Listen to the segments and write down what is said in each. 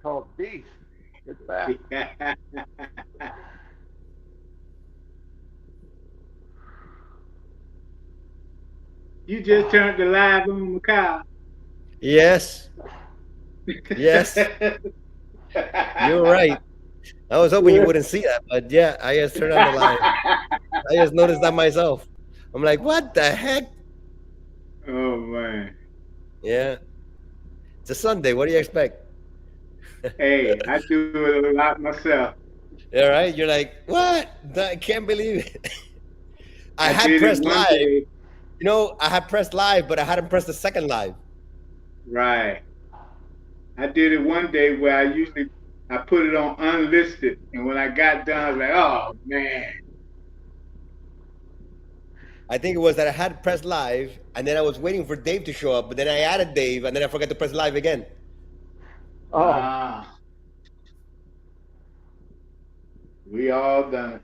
called Beast. It's back. You just turned the live on, Macau. Yes, yes, you're right. I was hoping you wouldn't see that, but yeah, I just turned on the live. I just noticed that myself. I'm like, what the heck? Oh man. Yeah, it's a Sunday. What do you expect? Hey, I do it a lot myself. All right, you're like, what? I can't believe it. I I had did it pressed one live. day. I had pressed live, but I hadn't pressed the second live. Right. I did it one day where I put it on unlisted, and when I got done, I was like, oh man. I think it was that I had pressed live, and then I was waiting for Dave to show up, but then I added Dave, and then I forgot to press live again. Oh, Ah, we all done it.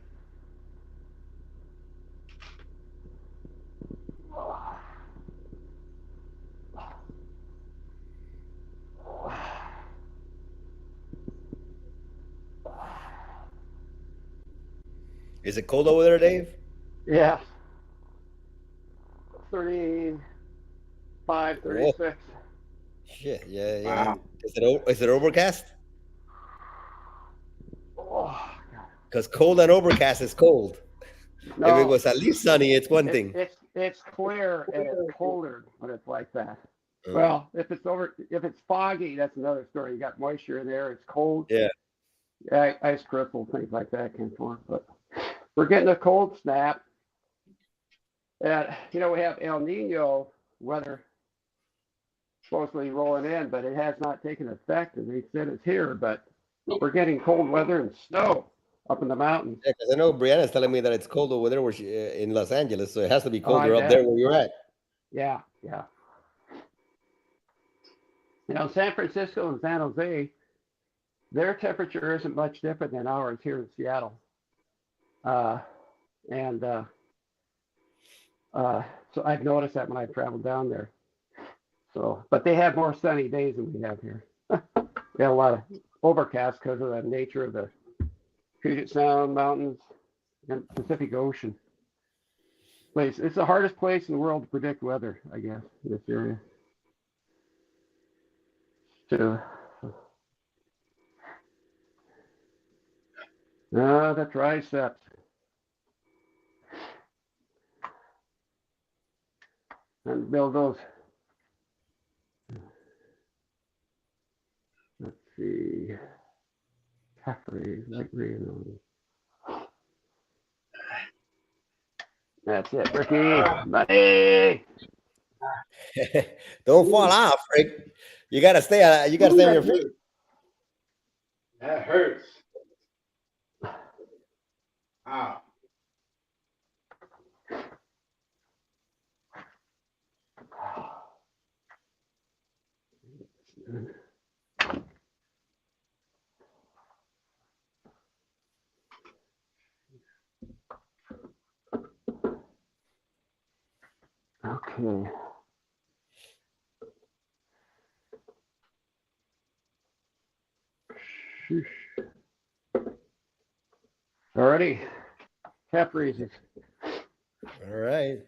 Is it cold over there, Dave? yeah. 35, Oh, 36. shit. Yeah, yeah. Wow. Is it overcast? Oh, Because cold and overcast is cold. If it no, was at least sunny, it's one it, thing. it's clear and it's colder when it's like that. Uh, Well, if it's foggy, that's another story. You got moisture in there. It's cold. yeah. Ice crystals, things like that can form. But we're getting a cold snap, and we have El Nino weather supposedly rolling in, but it has not taken effect, and they said it's here. But we're getting cold weather and snow up in the mountains. Yeah, because I know Brianna's telling me that it's cold over there in Los Angeles, so it has to be Oh, I colder up there bet. where you're at. Yeah, yeah. San Francisco and San Jose, their temperature isn't much different than ours here in Seattle. Uh, and uh, so I've noticed that when I've traveled down there. So, but they have more sunny days than we have here. We have a lot of overcast because of the nature of the Puget Sound Mountains and Pacific Ocean. Place. It's the hardest place in the world to predict weather, I guess, in this area. So, the triceps. And build those. Let's see. Caffrey, light green. That's it, Ricky. Money. Don't fall off, Rick. You gotta stay. You gotta Ooh, stay on that your feet. hurts. That hurts. Wow. Okay. Alrighty. Cap raises. All right.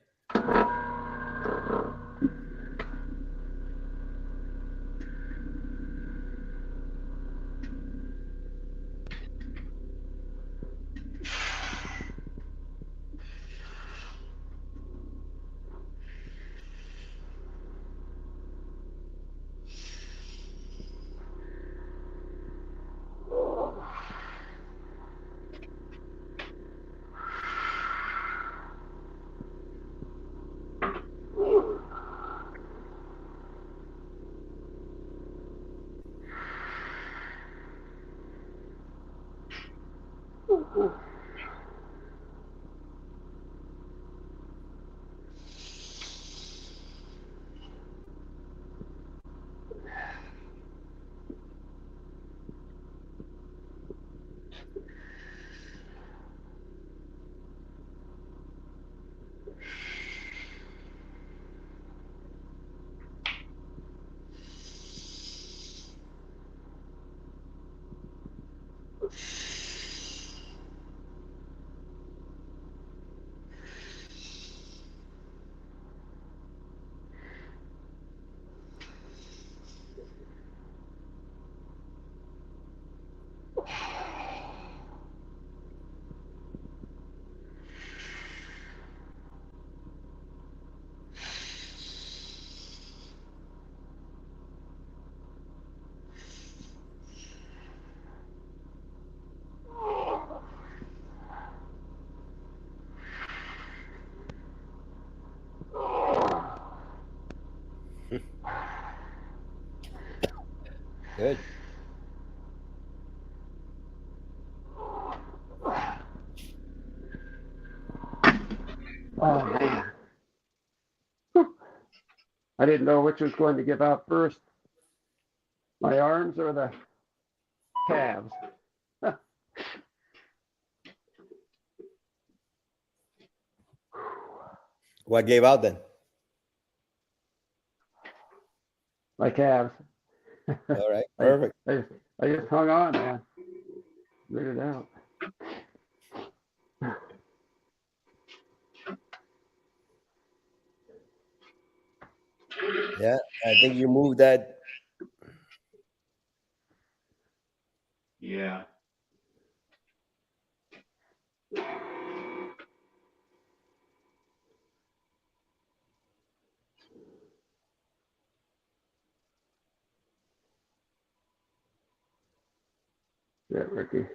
Good. Oh man, I didn't know which was going to give out first, my arms or the calves. What gave out then? My calves. All right. I, Perfect. I just hung on, man. Figured it out. Yeah. I think you moved that. Yeah. Yeah, Ricky.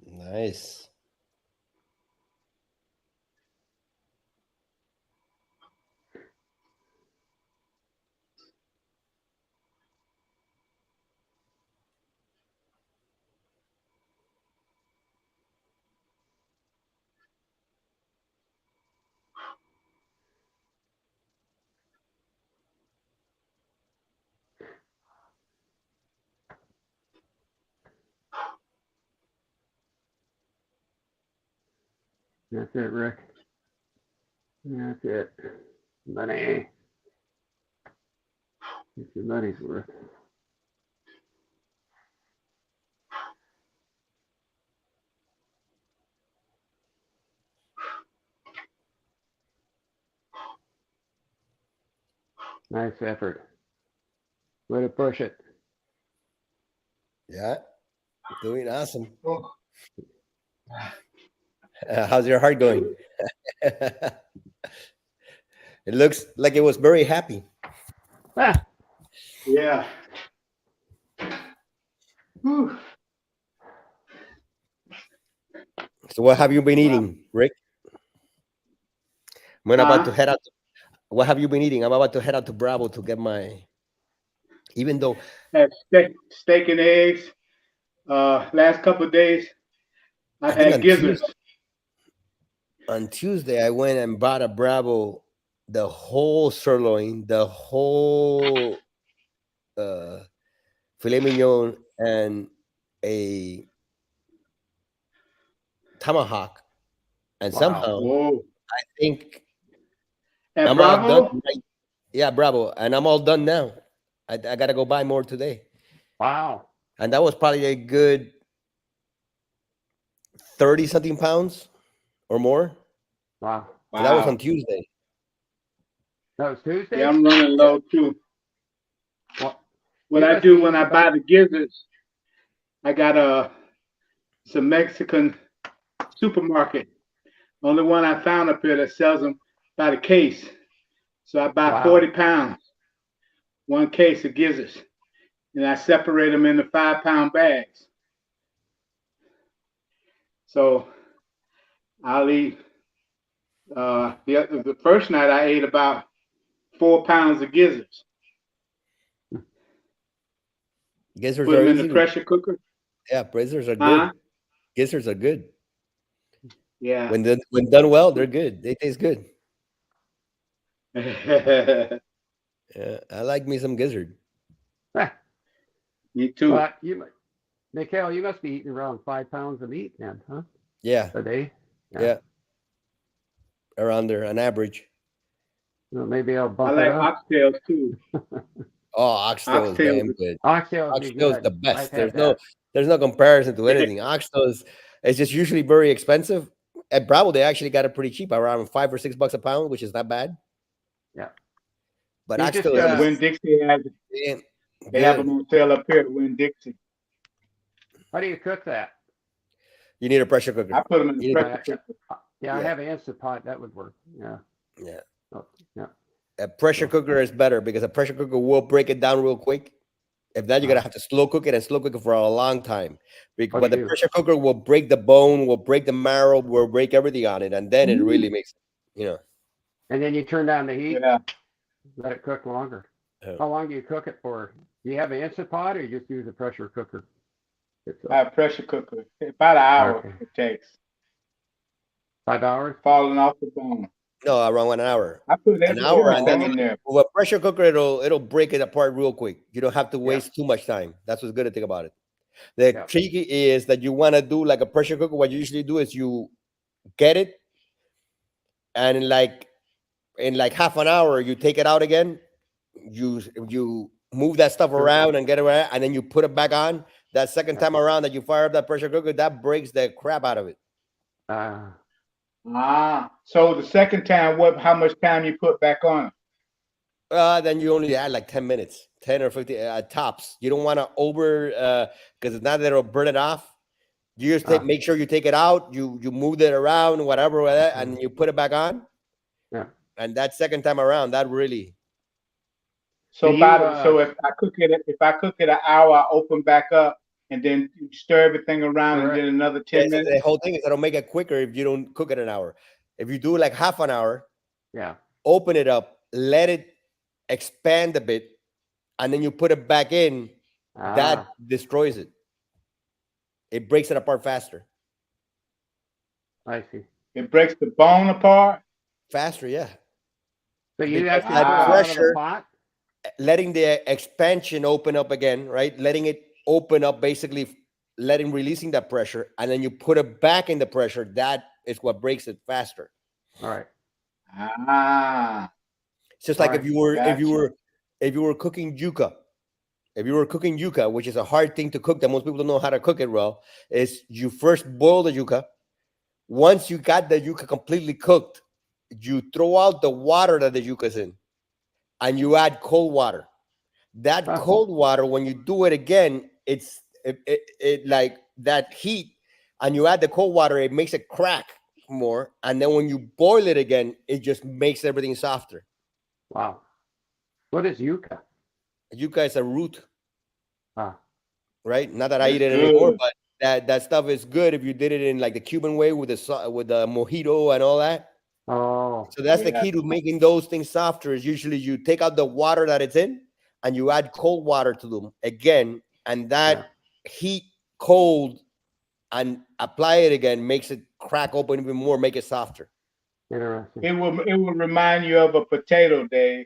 Nice. That's it, Rick. That's it. Money. Get your money's worth. Nice effort. Way to push it. Yeah. Doing awesome. Oh. How's your heart going? It looks like it was very happy. Ah, Yeah. Whew. So what have you been Wow. eating, Rick? I'm about to Huh? head out. What have you been eating? I'm about to head out to Bravo to get my. Even though Had steak and eggs. Last couple of days, I've I think had gizzards. on Tuesday I went and bought a Bravo, the whole sirloin, the whole uh, filet mignon, and a tomahawk, and wow. somehow Whoa. I think At I'm all done. Bravo? Yeah, Bravo, and I'm all done now. I gotta go buy more today, Wow. and that was probably a good 30 something pounds or more, Wow. and that was on Wow. Tuesday. That was Yeah, Tuesday? I'm running Yeah, low too. Well, What you I must be do when eating I buy about, the gizzards, I got some Mexican supermarket. Only one I found up here that sells them by the case. So I buy wow. 40 pounds, one case of gizzards, and I separate them into 5-pound bags. So I'll eat. The first night I ate about 4 pounds of gizzards. gizzards Put are them in the easy. pressure cooker. Yeah, gizzards are Huh? good. Gizzards are good. Yeah. When done well, they're good. They taste good. Yeah, I like me some gizzard. Ah, Me too. but Mikhail, you must be eating around 5 pounds of meat then, huh? Yeah, A day? Yeah. yeah, around there on average. Well, maybe I'll I bump like it up. oxtails too. Oh, oxtail is Oxtails. damn good. Oxtail would be Oxtail is good. the I've best. had There's no comparison to anything. Oxtail is just usually very expensive. At Bravo, they actually got it pretty cheap, around $5 or $6 a pound, which is not bad. Yeah. But You just, oxtail Yeah, is Win Dixie has damn they have good. them on sale up here at Win Dixie. How do you cook that? You need a pressure cooker. I put them in the You need to- pressure cooker. Yeah, I Yeah. have an Instant Pot. That would work. Yeah. Yeah. Oh, yeah. A pressure cooker is better because a pressure cooker will break it down real quick. If not, you're gonna have to slow cook it and slow cook it for a long time. But the shoot. pressure cooker will break the bone, will break the marrow, will break everything on it, and then it really makes, And then you turn down the heat, Yeah. let it cook longer. Yeah. How long do you cook it for? Do you have an Instant Pot or you just use a pressure cooker? I have a pressure cooker. About an hour Okay. it takes. 5 hours? Falling off the bone. no, around 1 hour. I put An hour, and everything then in there. with a pressure cooker, it'll break it apart real quick. You don't have to Yeah. waste too much time. That's what's good to think about it. The Yeah. tricky is that you want to do like a pressure cooker. What you usually do is you get it, and in like half an hour, you take it out again. You move that stuff around and get it around, and then you put it back on. That second time around that you fire up that pressure cooker, that breaks the crap out of it. So the second time, how much time you put back on? Then you only add like 10 minutes, 10 or 15 tops. You don't want to because it's not that it'll burn it off. You just make sure you take it out, you move it around, whatever, and you put it back on. Yeah. And that second time around, that really. So if I cook it an hour, I open back up and then stir everything around and then another 10 minutes. The whole thing is it'll make it quicker if you don't cook it an hour. If you do like half an hour, open it up, let it expand a bit, and then you put it back in. That destroys it. It breaks it apart faster. I see. It breaks the bone apart faster, yeah. So you Because have to that pressure, pot? letting the expansion open up again, right? Letting it open up, basically releasing that pressure, and then you put it back in the pressure. That is what breaks it faster. All right. It's just like if you were cooking yuca. If you were cooking yuca, which is a hard thing to cook that most people don't know how to cook it well, is you first boil the yuca. Once you got the yuca completely cooked, you throw out the water that the yuca is in, and you add cold water. That cold water, when you do it again, it like that heat, and you add the cold water, it makes it crack more. And then when you boil it again, it just makes everything softer. Wow. What is yuca? Yuca is a root. Right? Not that I eat it anymore, but that stuff is good if you did it in like the Cuban way with the mojito and all that. Oh. So that's the key to making those things softer. Is usually you take out the water that it's in and you add cold water to them again, and that heat cold and apply it again makes it crack open even more, make it softer. Interesting. It will remind you of a potato, Dave.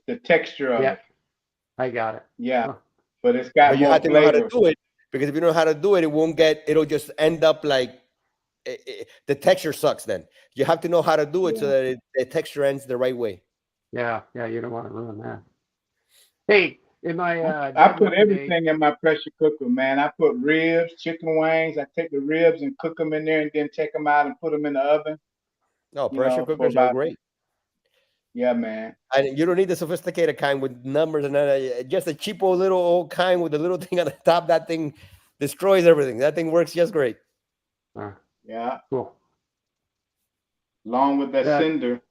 The texture of it. I got it. Yeah. But it's got more you have to flavor. know how to do it, because if you know how to do it, it'll just end up like the texture sucks. Then you have to know how to do it so that the texture ends the right way. Yeah, you don't want to ruin that. Hey, in my I put everything in my pressure cooker, man. I put ribs, chicken wings. I take the ribs and cook them in there, and then take them out and put them in the oven. No, pressure cookers are great. Yeah, man. And you don't need the sophisticated kind with numbers and just a cheapo little old kind with the little thing on the top. That thing destroys everything. That thing works just great. Yeah. Cool. Along with that cinder.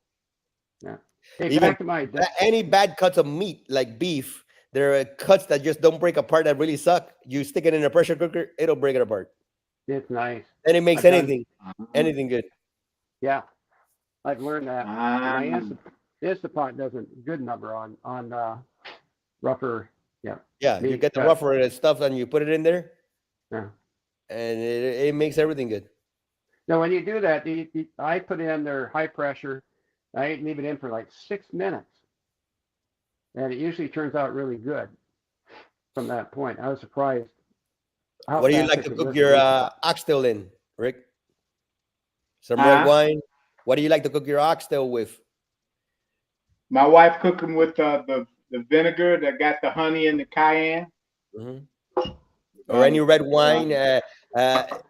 Yeah. Hey, back to my any bad cuts of meat like beef, there are cuts that just don't break apart that really suck. You stick it in a pressure cooker, it'll break it apart. It's nice. And it makes anything good. Yeah. I've learned that. My Instapot does a good number on rougher. Yeah. Yeah, you get the rougher stuff and you put it in there. Yeah. And it makes everything good. Now, when you do that, I put in their high pressure. I leave it in for like 6 minutes. And it usually turns out really good from that point. I was surprised. What do you like to cook your oxtail in, Rick? Some red wine. What do you like to cook your oxtail with? My wife cook them with the vinegar that got the honey and the cayenne. Mhm. Or any red wine.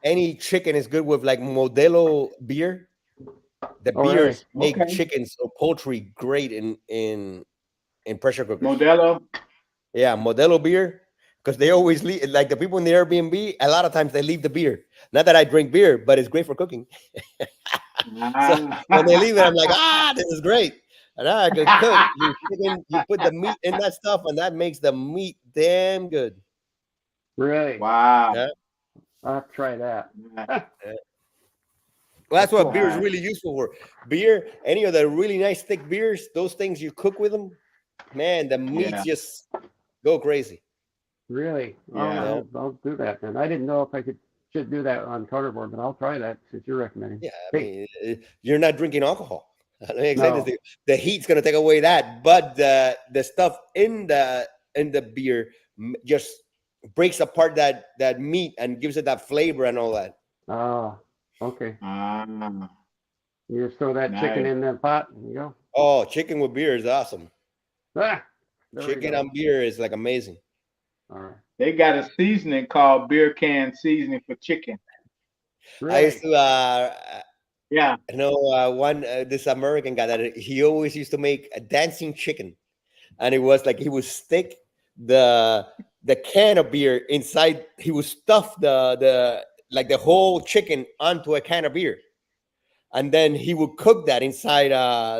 Any chicken is good with like Modelo beer. The Oh, really? beers make Okay. chickens or poultry great in pressure cookers. Modelo. Yeah, Modelo beer, because they always leave. Like the people in the Airbnb, a lot of times they leave the beer. Not that I drink beer, but it's great for cooking. So when they leave it, I'm like, Ah. this is great. And I could cook. You chicken, you put the meat in that stuff, and that makes the meat damn good. Really? Wow. Yeah. I'll have to try that. Yeah. Well, that's That's what cool. beer is really useful for. Beer, any of the really nice thick beers, those things you cook with them, man, the meats Yeah. just go crazy. Really? Yeah. I'll do that then. I didn't know if I should do that on counterboard, but I'll try that since you're recommending. Yeah, I Hey, mean, you're not drinking alcohol. Let me explain this no. to you. The heat's gonna take away that, but the stuff in the beer just breaks apart that meat and gives it that flavor and all that. Oh, okay. Ah, You just throw that chicken nice. in that pot and you go. Oh, chicken with beer is awesome. Ah, there we Chicken go. on beer is like amazing. All right. They got a seasoning called beer can seasoning for chicken. I used Really? to Yeah. one this American guy that he always used to make a dancing chicken, and it was like he would stick the the can of beer inside. He would stuff the like the whole chicken onto a can of beer, and then he would cook that inside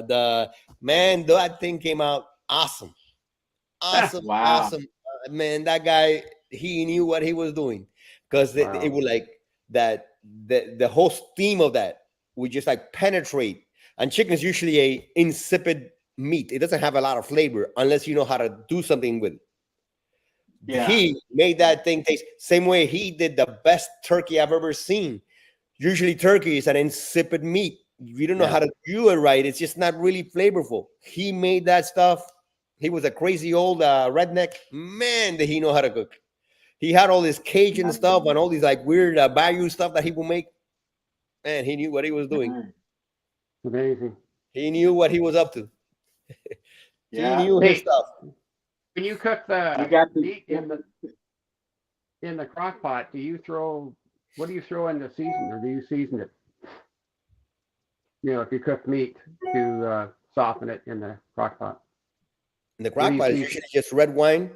the man. That thing came out awesome, Ah, awesome, Wow. awesome. Man, that guy, he knew what he was doing, because it wow. would like that the whole steam of that would just like penetrate. And chicken is usually a insipid meat. It doesn't have a lot of flavor unless you know how to do something with it. Yeah. He made that thing taste same way he did the best turkey I've ever seen. Usually turkey is an insipid meat. If you don't know Yeah. how to do it right, it's just not really flavorful. He made that stuff. He was a crazy old redneck. Man, did he know how to cook. He had all this Cajun stuff and all these like weird bayou stuff that he would make. Man, he knew what he was doing. Nice. Amazing. He knew what he was up to. He Yeah. knew his Hey, stuff. when you cook You the got the meat in the crock pot, what do you throw in the season, or do you season it? You know, if you cook meat to soften it in the crock pot. And the What do crock you pot is season? usually just red wine,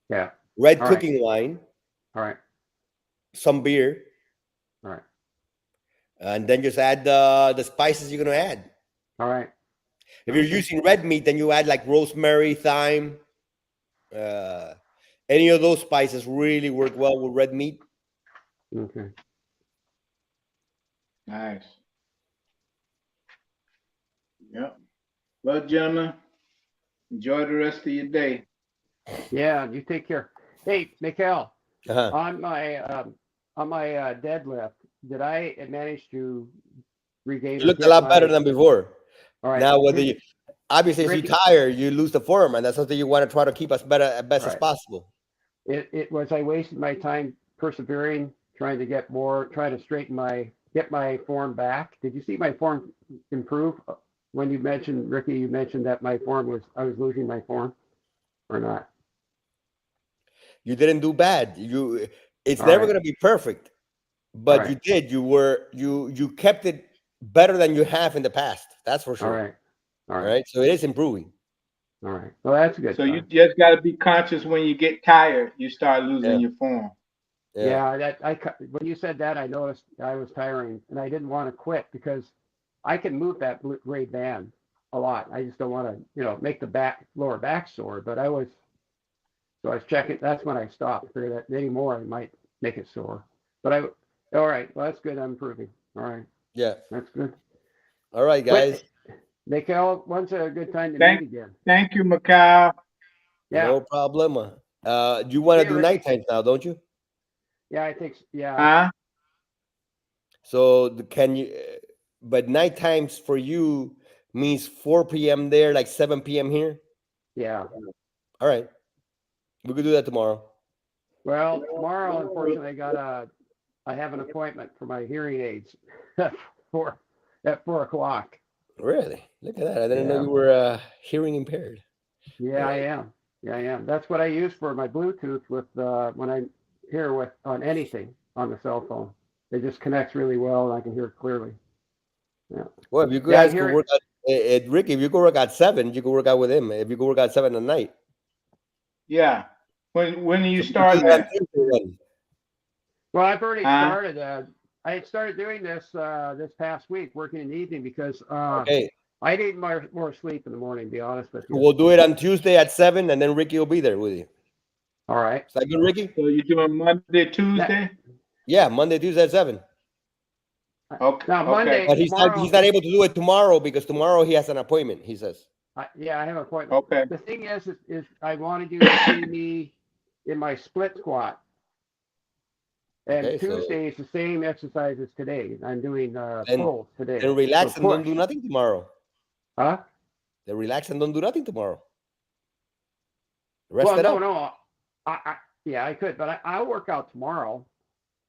Yeah. red All right. cooking wine, All right. some beer, All right. and then just add the spices you're gonna add. All right. If you're Okay. using red meat, then you add like rosemary, thyme. Uh, any of those spices really work well with red meat. Okay. nice. Yep. Well, gentlemen, enjoy the rest of your day. Yeah. You take care. Hey, Mikhail, Uh-huh. on my deadlift, did I manage to regain You or looked a get lot better my? than before. All right. Now, whether you obviously as you Ricky. tire, you lose the form, and that's something you want to try to keep as better as best as Right. possible. It was I wasted my time persevering, trying to get more, trying to get my form back. Did you see my form improve when you mentioned, Ricky? You mentioned that I was losing my form, or not? You didn't do bad. It's All never right. going to be perfect, All but you right. did. You kept it better than you have in the past. That's for All sure. right. All All right. right. So it is improving. All right. Well, that's a good So you sign. just got to be conscious when you get tired, you start losing Yeah. your form. Yeah. Yeah, when you said that, I noticed I was tiring, and I didn't want to quit because I can move that gray band a lot. I just don't want to, make the lower back sore. But so I was checking. That's when I stopped. Figured that any more I might make it sore. But all right. Well, that's good. I'm improving. All right, Yeah. that's good. All right, guys. But Mikhail, when's a good time to Thank, meet again? thank you, Macau. Yeah. No problem. You want to Hey, do Ricky. night times now, don't you? Yeah, I think. Yeah. Huh? So can you? But night times for you means 4 p.m. there, like 7 p.m. here. Yeah. All right, we could do that tomorrow. Well, tomorrow, unfortunately, I have an appointment for my hearing aids for at 4 o'clock. Really? Look at that. I didn't know Yeah. you were hearing impaired. Yeah, I Right. am. Yeah, I am. That's what I use for my Bluetooth with when I hear with on anything on the cell phone. It just connects really well, and I can hear it clearly. Yeah. Well, if you Yeah, I guys could hear it. work out, Rick, if you could work out 7, you could work out with him. If you could work out 7 at night. Yeah. When are you So we could do starting that on that? Tuesday then. Well, I've already Huh? started. I had started doing this this past week, working in the evening because Okay. I need more sleep in the morning. To be honest with So you. we'll do it on Tuesday at 7, and then Ricky will be there with you. All right. Is that good, Ricky? So you're doing Monday, That, Tuesday? Yeah, Monday, Tuesday at 7. Okay. now Okay. Monday But he's tomorrow. not able to do it tomorrow because tomorrow he has an appointment, he says. Yeah, I have an appointment. Okay. The thing is I wanted you to see me in my split squat. And Okay, so Tuesday is the same exercise as today. I'm doing then pulls today. then relax So and don't push. do nothing tomorrow. Huh? Then relax and don't do nothing tomorrow. Rest Well, it no, out. no. Yeah, I could, but I'll work out tomorrow.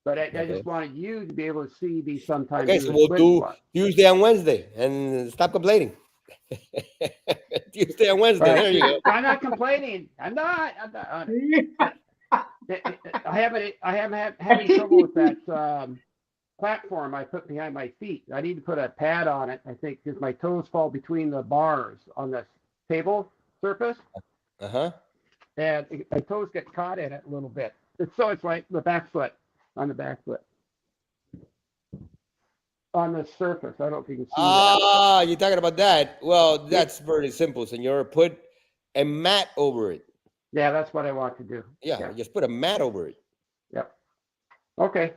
But I Okay. just wanted you to be able to see me sometime Okay, do so a we'll split do squat. Tuesday and Wednesday and stop complaining. Tuesday and Wednesday. Right. There you go. I'm not complaining. I'm not. I haven't having trouble with that platform I put behind my feet. I need to put a pad on it, I think, because my toes fall between the bars on the table surface. Uh-huh. And my toes get caught in it a little bit. It's like the back foot on the back foot on the surface. I don't know if you can see that. Ah, you're talking about that. Well, that's very simple, senor. Put a mat over it. Yeah, that's what I want to do. Yeah, just put a mat over it. Yep. Okay.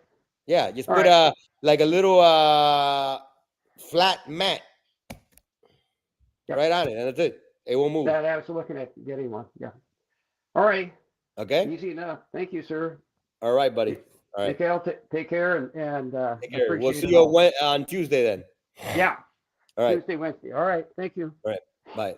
Yeah, just All put right. a little flat mat Yep. right on it, and that's it. It won't move. That I was looking at getting one. Yeah. All right. Okay. Easy enough. Thank you, sir. All right, buddy. All right. Take care and Take care. We'll appreciate see it you all. on Tuesday then. Yeah. All right. Tuesday, Wednesday. All right. Thank you. All right. Bye.